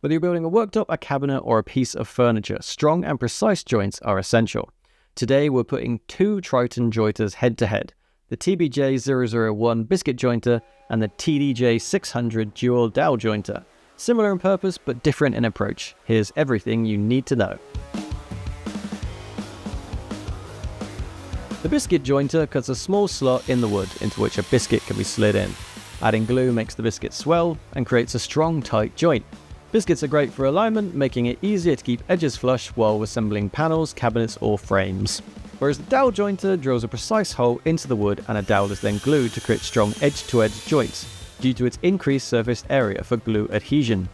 Whether you're building a worktop, a cabinet, or a piece of furniture, strong and precise joints are essential. Today we're putting two Triton jointers head to head, the TBJ001 Biscuit Jointer and the TDJ600 Duo Dowel Jointer. Similar in purpose but different in approach. Here's everything you need to know. The biscuit jointer cuts a small slot in the wood into which a biscuit can be slid in. Adding glue makes the biscuit swell and creates a strong, tight joint. Biscuits are great for alignment, making it easier to keep edges flush while assembling panels, cabinets, or frames. Whereas the dowel jointer drills a precise hole into the wood and a dowel is then glued to create strong edge-to-edge joints due to its increased surface area for glue adhesion.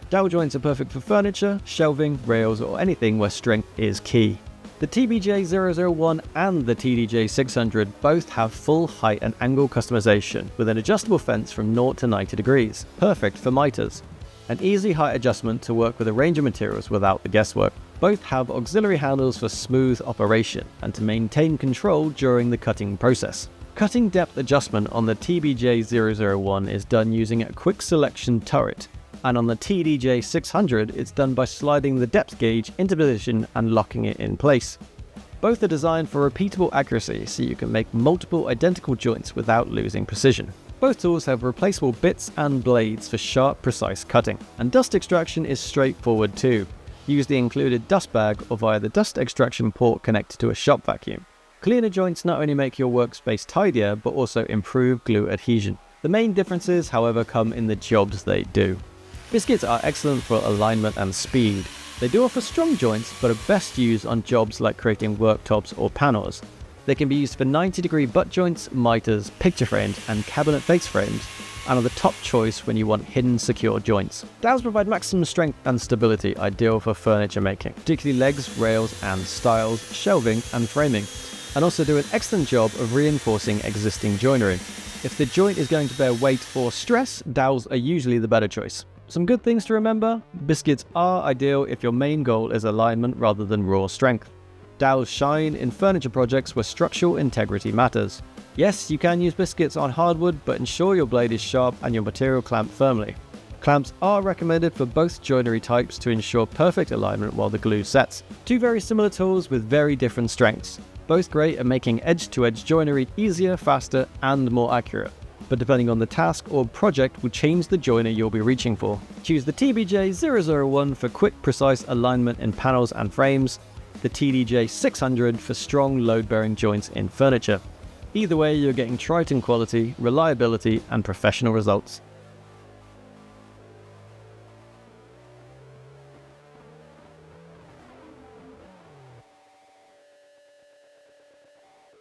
Dowel joints are perfect for furniture, shelving, rails, or anything where strength is key. The TBJ001 and the TDJ600 both have full height and angle customization with an adjustable fence from 0 to 90 degrees, perfect for miters. An easy height adjustment to work with a range of materials without the guesswork. Both have auxiliary handles for smooth operation and to maintain control during the cutting process. Cutting depth adjustment on the TBJ001 is done using a quick selection turret, and on the TDJ600 it's done by sliding the depth gauge into position and locking it in place. Both are designed for repeatable accuracy so you can make multiple identical joints without losing precision. Both tools have replaceable bits and blades for sharp, precise cutting, and dust extraction is straightforward too. Use the included dust bag or via the dust extraction port connected to a shop vacuum. Cleaner joints not only make your workspace tidier but also improve glue adhesion. The main differences, however, come in the jobs they do. Biscuits are excellent for alignment and speed. They do offer strong joints but are best used on jobs like creating worktops or panels. They can be used for 90-degree butt joints, miters, picture frames, and cabinet face frames, and are the top choice when you want hidden secure joints. Dowels provide maximum strength and stability, ideal for furniture making, particularly legs, rails, and stiles, shelving, and framing, and also do an excellent job of reinforcing existing joinery. If the joint is going to bear weight or stress, dowels are usually the better choice. Some good things to remember: biscuits are ideal if your main goal is alignment rather than raw strength. Dowels shine in furniture projects where structural integrity matters. Yes, you can use biscuits on hardwood, but ensure your blade is sharp and your material clamped firmly. Clamps are recommended for both joinery types to ensure perfect alignment while the glue sets. Two very similar tools with very different strengths. Both great at making edge-to-edge joinery easier, faster, and more accurate. But depending on the task or project will change the joiner you'll be reaching for. Choose the TBJ001 for quick, precise alignment in panels and frames, the TDJ600 for strong load-bearing joints in furniture. Either way, you're getting Triton quality, reliability, and professional results.